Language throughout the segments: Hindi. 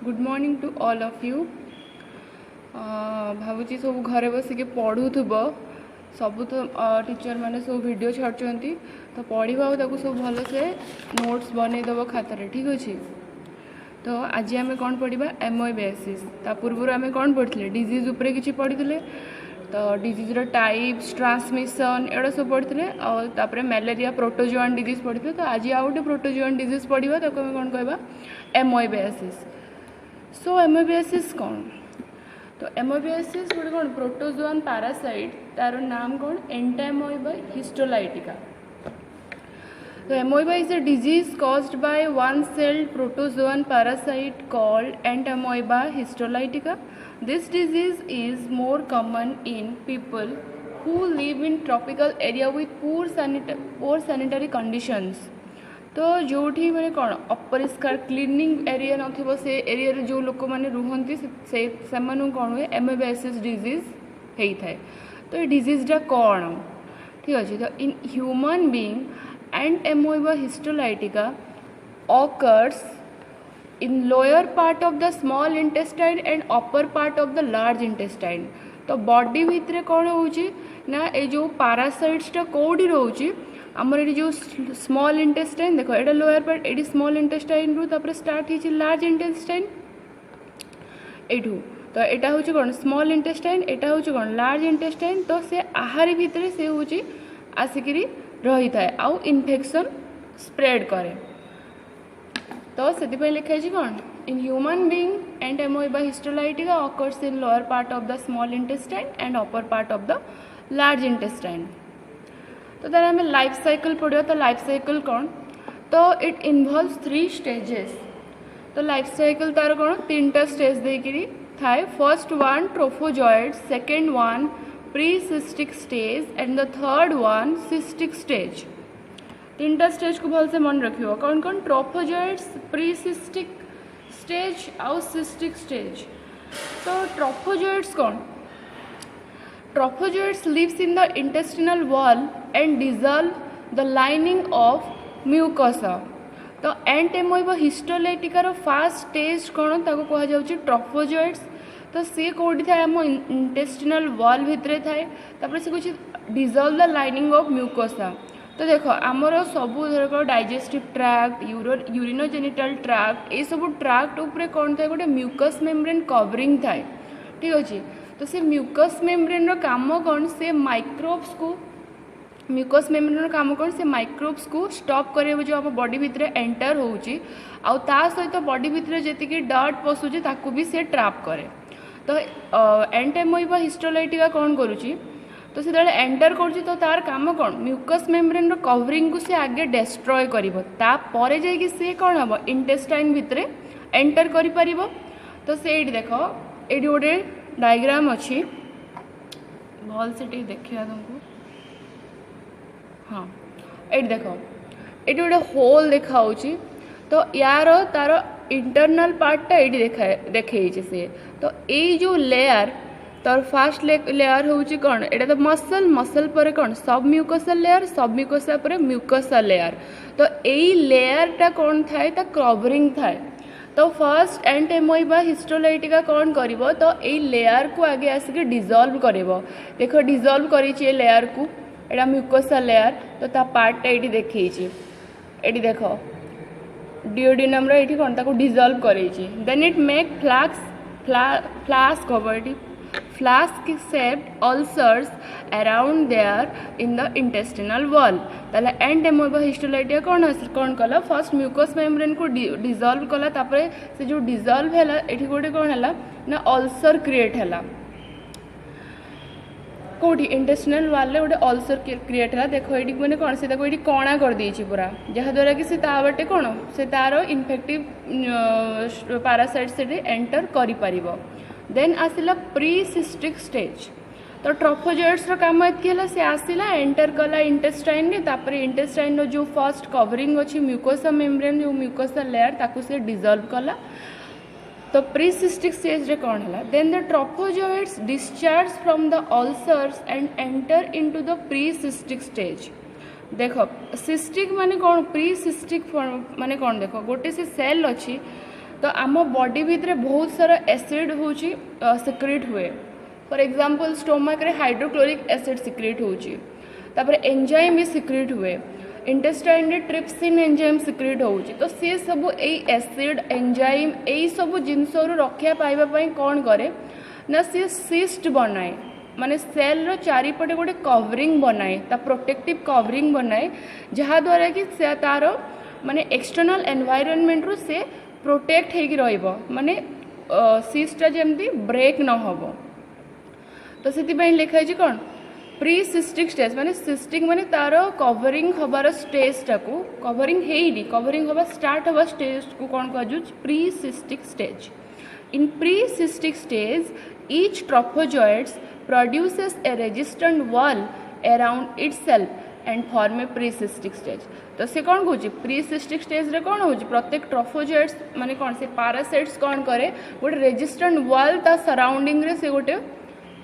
Good morning to all of you. भावुची सब घरे बसिक पढ़ुब सब तो टीचर मैंने सब वीडियो छाड़ुंट तो पढ़ा और सब भल से नोट्स बनईदेव खातार ठीक अच्छे। तो आज आम कौन पढ़ा एमोइबायोसिस ता पूर्व आम कौन पढ़ते डिजीज उपरे किसी पढ़ी तो डिजीज टाइप्स ट्रांसमिशन एड़ा सब पढ़ते और मलेरिया प्रोटोजोआन डिजीज पढ़ते। तो आज आउ गोटे प्रोटोजोआन डिजीज पढ़ा तो आम कौन कहवा एमोइबायोसिस। सो एमोइबायोसिस कौन तो एमोइबायोसिस गोटे कौन प्रोटोजोआन पैरासाइट तार नाम कौन एंटामोइबा हिस्टोलाइटिका। तो amoeba is a disease caused by one-celled protozoan parasite called Entamoeba histolytica. This disease is more common in people who live in tropical area with poor sanitary conditions. तो जोठी मैंने कौन अपरिष्कार क्लीनिंग एरिया नथिबो से एरिया रे जो लोक माने रुहंती से सेमानु कौन हुए एमोइबायोसिस डिजीज हेई थाए। तो ये डिजीजटा कौन ठीक अच्छे। तो इन human being Entamoeba histolytica occurs in lower part of the small intestine and upper part of the large intestine. तो बॉडी भितर कौन होची ना ए जो पैरासाइट्सटा कोडी रोची हमर ए जो स्मॉल इंटेस्टाइन देखो एटा लोअर पार्ट एडी स्मॉल इंटेस्टाइन रु तापर स्टार्ट हिची लार्ज इंटेस्टाइन एठू। तो एटा होची कौन स्मॉल इंटेस्टाइन एटा होची कौन लार्ज इंटेस्टाइन। तो से आहार भितर से होची आसिकरी रही थाए आउ इन्फेक्शन स्प्रेड करे। तो से लिखाई कौन in human being Entamoeba histolytica occurs in lower part of the small intestine and upper part of the large intestine. तो तार आम लाइफ साइकिल पढ़ा। तो लाइफ साइकिल कौन तो इट इनवॉल्व्स 3 स्टेजेस। तो लाइफ साइकिल तार कौन 3टा स्टेज देकरी थाए। First one trophozoite, second one precystic stage and the third one cystic stage. 3टा स्टेज को भल से मन रखियो कौन कौन ट्रोफोजॉइड्स, प्री-सिस्टिक स्टेज आउ सिस्टिक स्टेज। तो ट्रोफोजॉइड्स कौन trophozoites lives in the intestinal wall and dissolve the lining of mucosa. तो एंटामोइबा हिस्टोलाइटिकार फास्ट स्टेज कौन ताको कहा जाउची ट्रोफोजॉइड्स। तो सी कौटी थाए आम इंटेस्टिनल वॉल भितर थाए तापर से कुछ dissolve the lining of mucosa. तो देखो आमर सबू धरक डाइजेस्टिव ट्रैक्ट यूरिनोजेनिटल ट्रैक्ट ये सब ट्रैक्ट उपरे कौन थाए गोटे म्यूकस मेम्ब्रेन कवरिंग थाए ठीक अच्छे। तो से म्यूकस मेम्ब्रेन रो काम कौन से माइक्रोब्स को म्यूकस मेम्ब्रेन रो काम कौन से माइक्रोब्स को स्टॉप करे जो आम बॉडी भितर एंटर होउची आउ ता सहित बॉडी भितर जेतिकी डर्ट पशुची ताकू भी से ट्रैप करे। तो एंटामोइबा हिस्टोलाइटिका कौन करुची तो से एंटर करुची तो तार काम कौन म्यूकस मेम्ब्रेन रो कवरिंग को से आगे डिस्ट्रॉय करिवो तापर जाइए से कौन हम इंटेस्टाइन भितर एंटर करि परिबो। तो से देखो ये गोटे डायग्राम अच्छी भल से देखिए तुमको। हाँ ये देखो ये गोटे होल देखा। तो यार तार इंटरनल पार्टा ये देखे से। तो ये जो लेयर तार फास्ट लेयर होची कौन एटा तो मसल पर कौन सब म्यूकोसल लेयर सब म्यूकोसा पर म्यूकोसल लेयर। तो यही लेयरटा कौन थाए ता कवरिंग थाए। तो फर्स्ट एंटामोइबा हिस्टोलाइटिका कौन करिवो तो यही लेयर को आगे आसिक डिजॉल्व करिवो। देखो डिजॉल्व करिछि लेयर को एटा म्यूकोसा लेयर। तो ता पार्टा ये देखिए ये देखो डिओडिनम रो कौन ताको डिजॉल्व करेछि। Then it make flask shaped ulcers around there in the intestinal wall. ताले एंटामोइबा हिस्टोलाइटिका कौन कला फर्स्ट म्यूकस मेम्ब्रेन को डिजॉल्व कला तापर से जो डिजॉल्व हैला एठी गोटे कौन हैला ना अल्सर क्रिएट हैला कौटी इंटेस्टिनल वाले गोटे अल्सर क्रिएट है। देखो ये मैंने कौन से ये कणा कर देछि पूरा जहाँद्वारा कि से बाटे कौन से तार इन्फेक्टिव पैरासाइट से एंटर करि परिबो। देन आसिला प्री-सिस्टिक स्टेज। तो ट्रोफोजॉइड्स रो काम एतकी हला से आसिला एंटर कला इंटेस्टाइन रे तापर इंटेस्टाइन रो जो फर्स्ट कवरिंग अछि म्यूकोसा मेम्ब्रेन जो म्यूकोसा लेयर ताकू से डिजॉल्व कला। तो प्री-सिस्टिक स्टेज रे कौन है then the trophozoites discharge from the ulcers and enter into the precystic stage. देखो सिस्टिक माने कौन प्री-सिस्टिक माने कौन देखो गोटे से सेल अच्छी तो आम बॉडी भितर बहुत सारा एसिड होची सिक्रेट हुए। फॉर एग्जांपल स्टोमक रे हाइड्रोक्लोरिक एसिड सिक्रेट होची, तापर एंजाइम भी सिक्रेट हुए, इंटेस्टाइन रे ट्रिप्सिन एंजाइम सिक्रेट होची। तो सी सब एसिड एंजाइम यही सब जिनस रक्षा पाइबा पई कोन करे ना सी सिस्ट बनाए, माने सेल रो चारिपटे गोटे कवरिंग बनाए, ता प्रोटेक्टिव कवरिंग बनाए, जहा द्वारा कि से तार माने एक्सटर्नल एनवायरनमेंट रो से प्रोटेक्ट हेकी रहइबो, माने सिस्टा जेमती ब्रेक न होबो। तो से लिखा है कौन प्री सिस्टिक स्टेज, माने सिस्टिक माने तार कवरिंग हबार स्टेज टाकू कवरिंग हेइनी, कवरिंग हबा स्टार्ट हबा स्टेज को कौन कहजु precystic stage. In precystic stage each trophozoites produces a resistant wall around itself and form a pre-cystic stage। तो से कौन कहूँ प्री-सिस्टिक स्टेज रे कौन होची प्रत्येक ट्रफोजॉइट्स माने कौन से पैरासाइट्स कौन करे गोटे रेजिस्टेंट वॉल ता सराउंडिंग रे से गोटे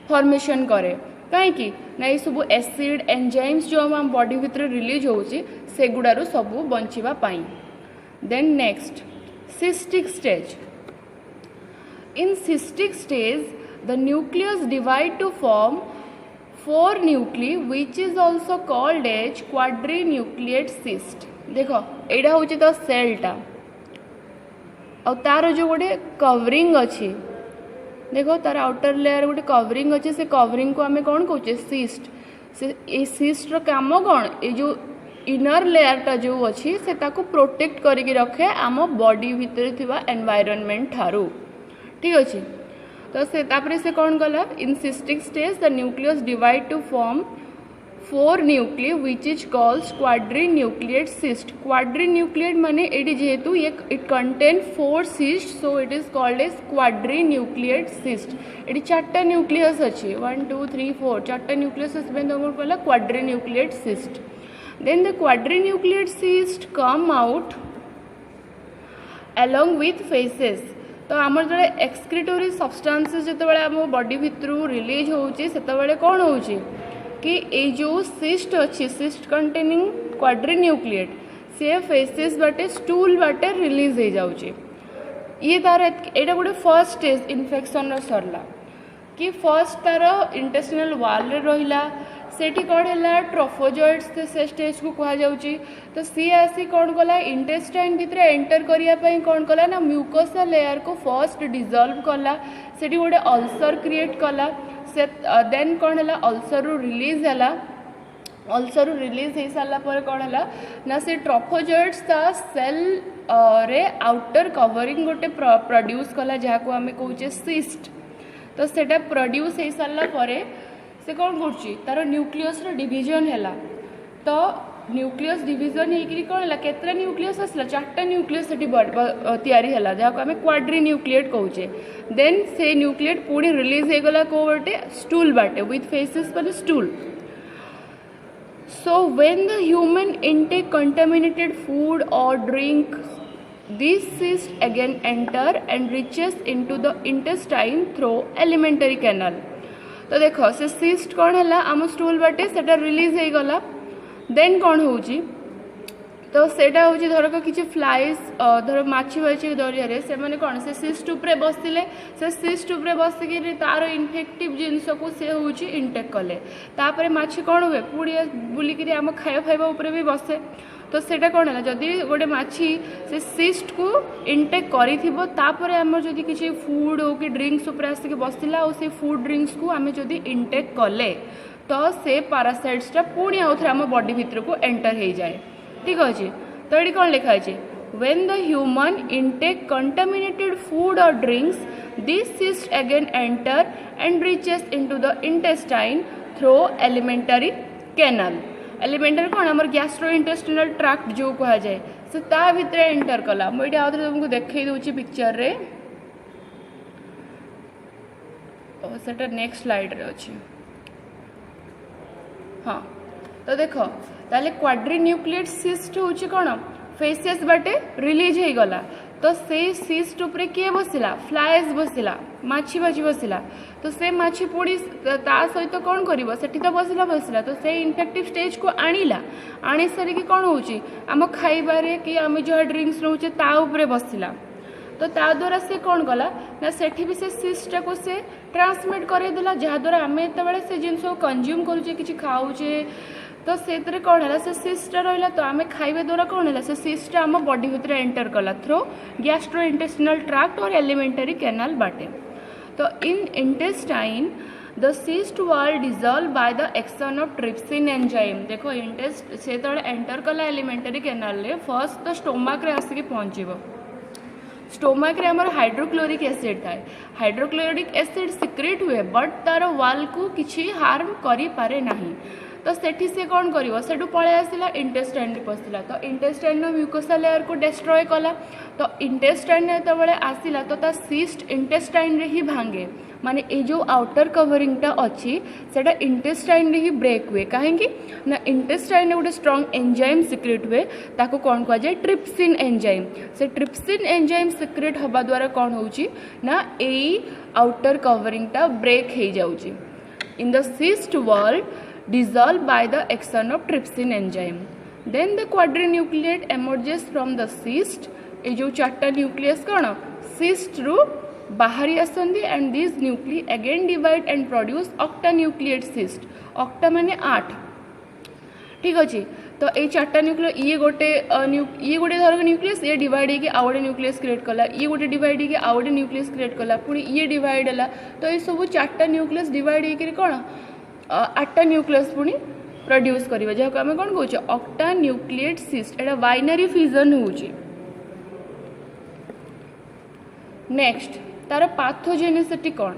फॉर्मेशन करे, कहीं ना ये सब एसिड एंजाइम्स जो हम बॉडी भितर रिलीज होची से गुडारू सब बंचिबा पाई। Then next cystic stage. In cystic stage the nucleus divide to form 4 nuclei which is also called as quadrinucleate cyst। देखो एडा होची तो सेल टा और तार जो गोटे कवरिंग अच्छी, देखो तार आउटर लेयर गोटे कवरिंग अच्छे, से कवरिंग को आमे कौन कहूचे सिस्ट। से ए सिस्ट रो काम कौन ए जो इनर लेयर टा जो अच्छी से ताको प्रोटेक्ट करके रखे आम बॉडी भितर थिबा एनवायरनमेंट ठारू, ठीक अच्छे। तो से तापरे से कौन गला in cystic stage the nucleus divide to form 4 nuclei which is called quadrinucleate cyst. Quadrinucleate माने एडी जेहेतु ये it contain 4 cyst so it is called as quadrinucleate cyst. एडी 4टा न्यूक्लियस अच्छी 1 2 3 4 4टा न्यूक्लियस तुम कहला quadrinucleate cyst. Then the quadrinucleate cyst come out along with faeces. तो आमर जो एक्सक्रीटोरी सब्सटेंसेस जो आम बॉडी भितर रिलीज होची सेतबेले कौन होची कि ए जो सिस्ट अच्छी सिस्ट कंटेनिंग क्वाड्रिन्यूक्लिएट से फेसेस बाटे स्टूल बाटे रिलीज हो जाउची। ये तार एटा गोटे फर्स्ट स्टेज इन्फेक्शन सरला कि फर्स्ट तार इंटेस्टिनल वाल रे रहिला सेठी कौन है ट्रफोजॉइट्स से स्टेज को कहा जाउची। तो सी आसी कौन कला इंटेस्टाइन भितर एंटर करिया कौन कला ना म्यूकोसा लेयर को फर्स्ट डिजॉल्व कला, सेठी गोटे अल्सर क्रिएट कला, से देन कौन है अल्सर रु रिलीज है, अल्सर रु रिलीज हो सारा पर कौन है ना से ट्रफोजॉइट्स ता सेल रे आउटर कवरिंग गोटे प्रोड्यूस कला जहाँ को आम कहूचे सिस्ट। तो सेटा प्रोड्यूस हो सारा पर से कौन कर तार न्यूक्लियस डिविजन है। तो न्यूक्लियस डिविजन होकर कौन है केतरा न्यूक्लियस आसला 4टा न्यूक्लियस तैयारी है जहाँ को आम क्वाड्रिन्यूक्लिएट कहूचे। देन से न्यूक्लिएट पुणी रिलीज होगला को बाटे स्टूल बाटे विथ फेसेस पर stool. So when the human intake contaminated food or drink this cyst again enter and reaches into the intestine through alimentary canal. तो देखो से सिस्ट कौन है आम स्टूल बाटे सेटा रिलीज हो गला। देन कौन होची तो सेटा होची धरक किसी फ्लाइज धर माछी बाछी दरिया से मैंने कौन से सिस्ट उपरे बसते से सिस्ट उपरे बसिक तार इनफेक्टिव जिनस को सी हूँ इनटेक कले तापर माछी कौन हुए पुड़ी बुलिक आम खाଇବା फाइबा उपरे भी बसे। तो सेटा कौन है जदि गोटे माछी से सिस्ट को इनटेक करिथिबो तापर आमर जदि किसी फूड हो कि ड्रिंक्स ऊपर आसिक बसला और से फूड ड्रिंक्स को आम जदि इनटेक कले तो से पैरासाइट्सटा पुणी आउ थे आम बॉडी भितर को एंटर हो जाए, ठीक अच्छे। तो ये कौन लिखा है when the human intake contaminated food or drinks this cyst again enter and reaches into the intestine through alimentary canal. Alimentary कौन आम गैस्ट्रो इंटेस्टिनल ट्रैक्ट जो कह जाए से ता भितर एंटर कला। मुझे आउ थे तुमको देखई दूची पिक्चर रे सेटा नेक्स्ट स्लाइड रे अच्छी। हाँ तो देखो ताले क्वाड्रिन्यूक्लिएट सिस्ट होची कौन फेसेस बाटे रिलीज हो गला। तो से सिस्ट उपरे किए बसिला फ्लाइज बसिला माछी बाछी बसिला। तो से माछी पुड़ी ता सहित कौन करिवो सेठी तो बसिला तो से इन्फेक्टिव स्टेज को आनिला आनी सारिकी कौन होची आम खाइबारे कि आम जो ड्रिंक्स नौचे ता उपरे बसिला। तो ता द्वारा से कौन कला ना सेठी भी से सिस्टा को से ट्रांसमिट करदेला जहाँद्वारा आम एत से जिन कंज्यूम करुचे कि खाऊचे तो से कौन है से सिस्टा रहा तो आम खाଇବା द्वारा कौन है से सिस्टा आम बॉडी भितर एंटर कला थ्रो गैस्ट्रोइंटेस्टिनल ट्रैक्ट और एलिमेंटरी कैनाल बाटे। तो इन intestine the cyst wall dissolve by the action of trypsin enzyme. देखो इंटेस्ट से एंटर कला एलिमेंटरी कैनाल रे फर्स्ट तो स्टोमक रे आसिक पहुँचब। स्टोमक रे हमर हाइड्रोक्लोरिक एसिड थाए हाइड्रोक्लोरिक एसिड सिक्रेट हुए बट तार वाल को किसी हार्म करि पारे नाही। तो सेठी से कौन करिवो सेठू पळे आसिला इंटेस्टाइन रे पसिला तो इंटेस्टाइन नो म्यूकोसा लेयर को डिस्ट्रॉय कला। तो इंटेस्टाइन ने तबळे आसिला तो ता सिस्ट इंटेस्टाइन रे ही भांगे माने ए जो आउटर कवरिंगटा अच्छी सेटा इंटेस्टाइन रे ही ब्रेक हुए कहीं ना इंटेस्टाइन रे गोटे स्ट्रॉन्ग एंजाइम सिक्रेट हुए ताको कौन कह जाए ट्रिप्सिन एंजाइम। से ट्रिप्सिन एंजाइम सिक्रेट हवा द्वारा कौन होउची ना ए आउटर कवरिंगटा ब्रेक हो जाउची in the cyst wall dissolved by the action of trypsin enzyme. Then the quadrinucleate emerges from the cyst. ए जो चार्टा न्यूक्लियस कौन cyst रु बाहरी आसंदी and these nuclei again divide and produce octanucleate cyst. octa माने 8 ठीक अच्छे। तो ये चार्टा न्यूक्लियस ये गोटे धरक न्यूक्लियस ये डिवाइड होगी आउ गोटे न्यूक्लियस क्रिएट कला ये गोटे डिवाइड होगी आउ गोटे न्यूक्लियस क्रिएट कला पुणी ये डिवाइड है तो ये सब चार्टा न्यूक्लियस डिवाइड होकर कौन 8टा न्यूक्लियस पुणी प्रोड्यूस करिबा जहाँ आम कौन कौचे ऑक्टा न्यूक्लिएट सिस्ट एटा बाइनरी फिजन होउची। नेक्स्ट तार पैथोजेनिसिटी कौन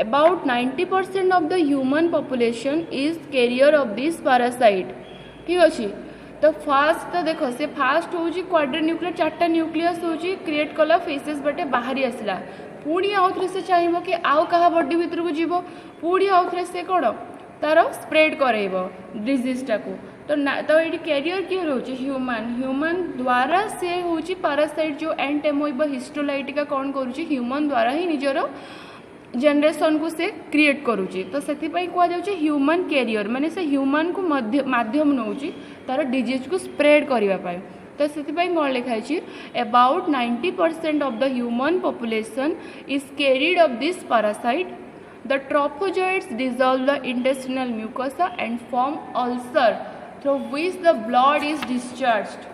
about 90% of the human population is carrier of this parasite ठीक अच्छे। तो फास्ट तो देख से फास्ट होउची क्वाड्रिन्यूक्लियर 4टा न्यूक्लियस होउची क्रिएट कला फेसेस बटे बाहरी आसला पुणी आउ थे से चाहिए कि आउ कहा बॉडी भितर को जीव पुणी आउ थे से कौन तार स्प्रेड करेब डिजीजटा को तो ये कैरियर किए रोचे ह्यूमन द्वारा से हूँ पैरासाइट जो एंटेमोइब हिस्टोलाइटिका कौन करुच्ची ह्यूमन द्वारा ही निजर जेनरेशन को से क्रिएट करुच्ची। तो से कहुचे ह्यूमन कैरियर माने से ह्यूमन को माध्यम नौची तार डिजीज को स्प्रेड करने। तो से कौन लिखाई about 90% of the human population is carried of this parasite. The trophozoites dissolve the intestinal mucosa and form ulcer through which the blood is discharged।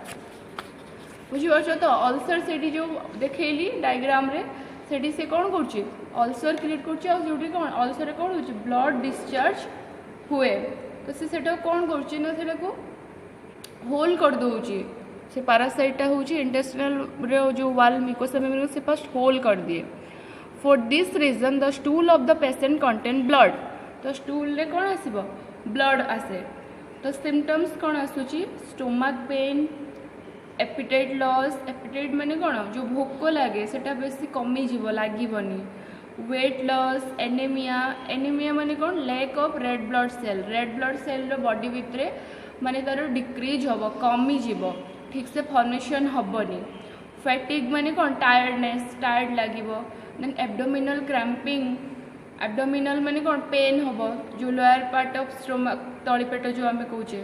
बुझीपार तो अल्सर से जो देखली डायग्राम रे सेठी से कौन करुच्ची अल्सर क्रिएट करुच्ची कौन अल्सर कौन हो ब्लड डिस्चार्ज हुए तो से कौन करुच्ची ना से होल कर दौची से पैरासाइटा हूँ इंटेस्टिनल जो वाल म्यूकोसा मेम्ब्रेन से फर्स्ट होल कर दिए। For this reason the stool of the patient contain blood। तो stool रे कौन आसिबो blood आसे। तो symptoms कौन आसुची stomach pain appetite loss appetite माने कौन जो भोक लगे सेटा बेसी कमी जीव लागिबनी weight loss anemia माने कौन lack of red blood cell रो बॉडी भितरे माने तार डिक्रीज हबो कमी जीव ठीक से फॉर्मेशन हबनी fatigue माने कौन टायर्ड लागिबो देन एब्डोमिनल क्रैम्पिंग एब्डोमिनल माने कौन पेन हम जो लोअर पार्ट ऑफ स्टोमक तली पेट जो आम कहे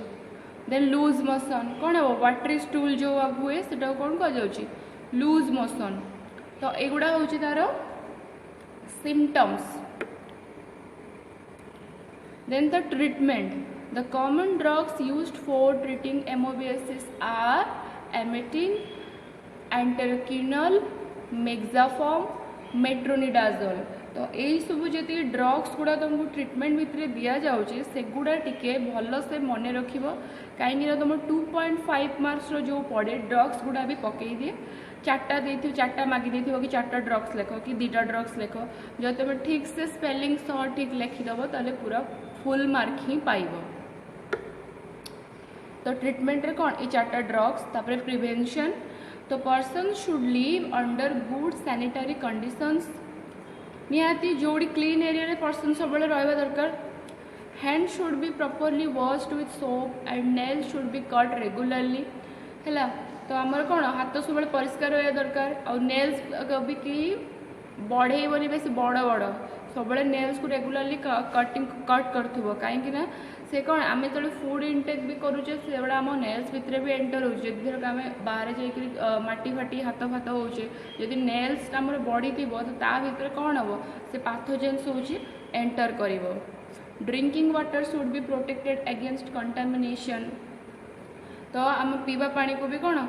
देन लूज मोशन कौन हम वाटरी स्टूल जो हुए से कौन कह लूज मोशन। तो एगुड़ा हूँ तार symptoms. Then the treatment the common drugs used for treating amoebiasis are emetine enteroquinol mexaform metronidazole. तो यही सब जी ड्रग्स गुड़ा तुमको ट्रीटमेंट भितर दि जाऊँगी सेगुड़ा टिके भल से मन रख कहीं तुम 2.5 मार्क्स जो पड़े ड्रग्स गुड़ा भी पकई दिए 4टा मागी कि 4टा ड्रग्स लेख कि 2टा ड्रग्स लेख जो तुम ठीक से स्पेलिंग सह ठीक लिखिदेव ताले पूरा फुल मार्क ही पाइब। तो ट्रीटमेंट रे कौन ये 4टा ड्रग्स तापर प्रिवेंशन तो person should live under good sanitary conditions निहाती जोड़ी क्लीन एरिया रे पर्सन सब रहा दरकार। Hand should be properly washed with soap and nails should be cut regularly है। तो आमर कौन हाथ सब परिष्कार रहा दरकार और नेल्स भी कि बढ़ेबनी बेस बड़ बड़ सब नेल्स को रेगुलरली कट कर कहीं से कौन आम जो फुड इनटेक भी करुचे से गुड़ा आम नेल्स भितर भी एंटर हो धरक आम बाहर जा माटी फाटी हाथ फात होचे जदि नेल्स आम बढ़ी थी तो ता भीतर कौन हम से पाथोजेन्स होची एंटर करिवो। Drinking water should be protected against contamination. तो आम पीवा पानी को भी कौन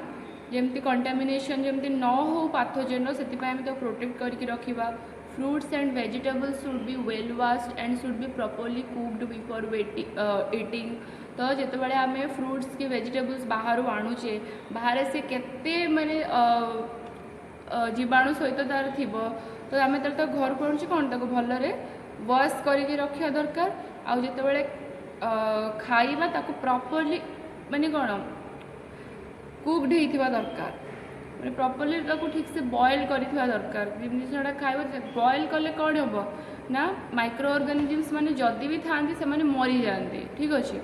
जमती कंटामिनेशन जमती न हो पाथोजेन से तो प्रोटेक्ट करके रखा। Fruits and vegetables should be well washed and should be properly cooked before eating. तो जितेबाला आम फ्रूट्स की वेजिटेबल्स बाहर आणुचे बाहर से केते माने जीवाणु सहित तार थी तो आम तो घर को आणुचे कौन ताको भलरे वाश करके रखा दरकार। आउ जितेबाला खाइबा ताको प्रॉपर्ली माने कौन कुक्ड होइथिबा दरकार मैंने प्रॉपर्ली ठीक से बॉयल करिथिबा दरकार। जिनसा खाइबा बॉयल कले कौन हम ना माइक्रो ऑर्गेनिजम्स माने जदि भी थांती से माने मरी जाती। ठीक अच्छे।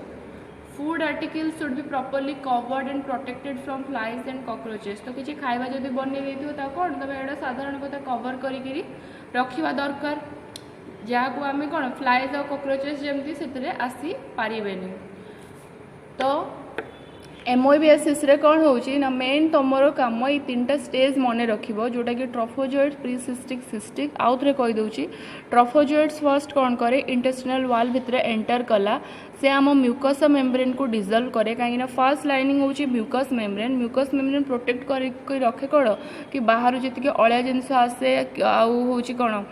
Food articles should be properly covered and protected from flies and cockroaches. तो किसी खाइबा जदि बनै देथिबो कौन तुम एटा साधारण कथा कवर करी रखा दरकार जहाँ को आम कौन फ्लाइज और कॉकरोचेस जमती से आसी पारिबेनी। तो एमओबीएसएस रे कौन होची ना मेन तुमर काम ये 3टा स्टेज मन रखिबो जोटा कि ट्रोफोजोइड्स प्रीसिस्टिक सिस्टिक आउ थे कही दूची। ट्रोफोजोइड्स फर्स्ट कौन करे इंटेस्टिनल वाल भितर एंटर कला से आम म्यूकस मेम्ब्रेन को डिजल्व करे कहीं फर्स्ट लाइनिंग होची म्यूकस मेम्ब्रेन प्रोटेक्ट कर रखे कौन कि बाहर जी अलिया जिनस आसे आउ होची कौन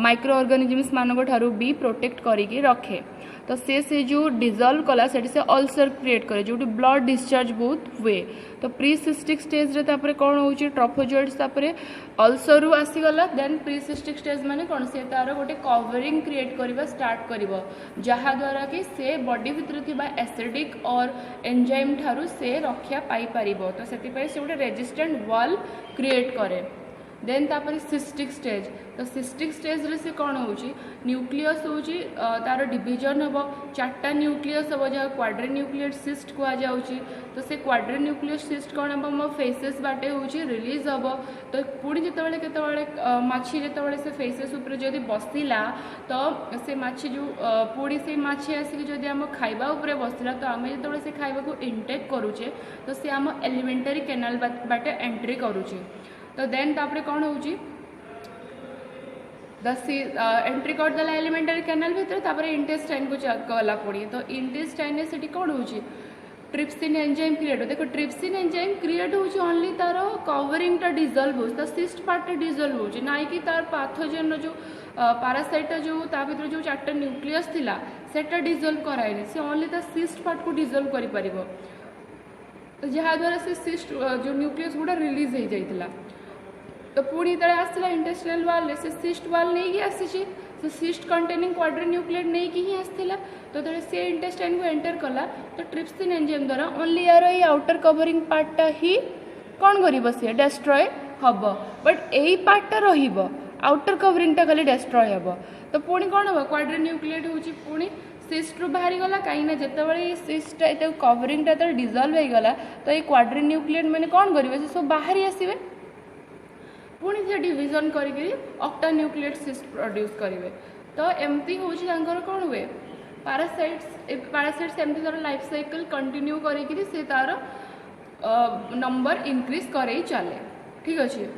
माइक्रो ऑर्गेनिजम्स मानक ठारू भी प्रोटेक्ट करके रखे। तो से जो डिजल्व कला से अल्सर क्रिएट करे जो ब्लड डिस्चार्ज बहुत हुए। तो प्रीसिस्टिक स्टेज रे कौन हो ट्रोफोजोइड्स अल्सर रु आसीगला देन प्रीसिस्टिक स्टेज माने कौन से तार गोटे कवरिंग क्रिएट करवा स्टार्ट करिवो जहाँद्वारा कि से बॉडी भितर थिबा एसिडिक और एंजाइम ठारू से रक्षा पाई परिबो। तो सेति से गोटे रेजिस्टेंट वॉल क्रिएट करे। देन तापर सिस्टिक स्टेज। तो सिस्टिक स्टेज रे से कौन हो न्यूक्लियस हो तार डिविजन हम 4टा न्यूक्लियस हम जहाँ क्वाड्रिन्यूक्लियेट सिस्ट कहुच्छी। तो से क्वाड्रिन्यूक्लियस सिस्ट कौन हम मो फेसेस बाटे हो रिलीज हम। तो पुणी जितेबाला केतबाला माछी जितेबाला से फेसेस उपर जदि बसिला तो से माछी जो पुणी से माछी आसिक जदि आम खाइबा उपरे बसिला तो आम जो से खाइबा को इनटेक करुचे तो से आम एलिमेंटरी कैनाल बाटे एंट्री करुचे। तो देन तापरे कौन हो एंट्री करदेला एलिमेंटरी कैनाल भितर तापरे इंटेस्टाइन को गला पड़ी। तो इंटेस्टाइन से कौन हो ट्रिप्सिन एंजाइम क्रिएट हो। देखो ट्रिप्सिन एंजाइम क्रिएट हो ओनली तार कवरिंगटा डिजल्व हो सिस्ट पार्ट डिजल्व हो ना कि तार पाथोजेन जो पारासाइट जो ता भीतर जो 4टा न्यूक्लियस थिला सेटा डिजल्व कराइनी से ओनली ता सिस्ट पार्ट को डिजल्व करि परिबो। तो जहाँद्वारा से सिस्ट जो न्यूक्लियस गुड़ा रिलीज हो जाइथिला। तो पुणी तले आसला इंटेस्टिनल वाल से सिस्ट वाल नहीं आसी से सिस्ट कंटेनिंग क्वाड्रिन्यूक्लिएट नहीं कि ही आसला। तो तले से इंटेस्टाइन को एंटर कला तो ट्रिप्सिन एंजाइम द्वारा ओनली यार ये आउटर कवरिंग पार्टटा ही कौन कर सी डेस्ट्रॉय हम बट यही पार्टटा रहिबो आउटर कवरिंगटा खाली डेस्ट्रॉय हम। तो पुणी कौन हम क्वाड्रिन्यूक्लिएट होची पुणी सिस्ट रु बाहरी गला कहीं जितेबाला सिस्ट कवरिंगटा तो डिजल्व हो गला तो ये क्वाड्रिन्यूक्लिएट मैंने कौन करेंगे से सब बाहरी आसवे पुणी से डिविजन करके ऑक्टा न्यूक्लिएट सिस्ट प्रोड्यूस करेंगे। तो एमती हूँ कौन हुए पारासाइट्स एमती तार लाइफ साइकिल कंटिन्यू करी से तार नंबर इंक्रीज करे चले। ठीक अच्छे।